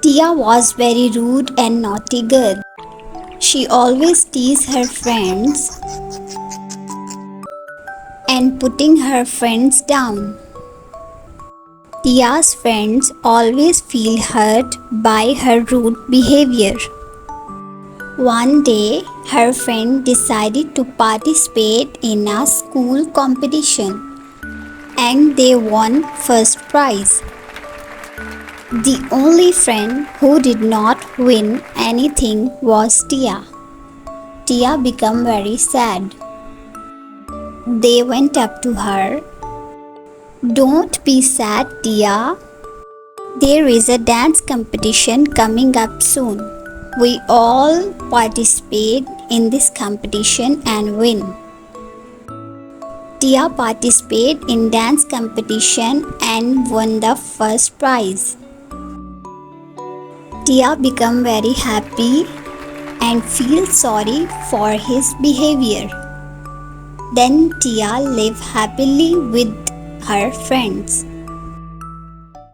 Tia was very rude and naughty girl. She always teased her friends and putting her friends down. Tia's friends always feel hurt by her rude behavior. One day, her friend decided to participate in a school competition and they won first prize. The only friend who did not win anything was Tia. Tia became very sad. They went up to her. "Don't be sad, Tia. There is a dance competition coming up soon. We all participate in this competition and win." Tia participated in dance competition and won the first prize. Tia became very happy and feel sorry for his behavior. Then Tia lived happily with her friends.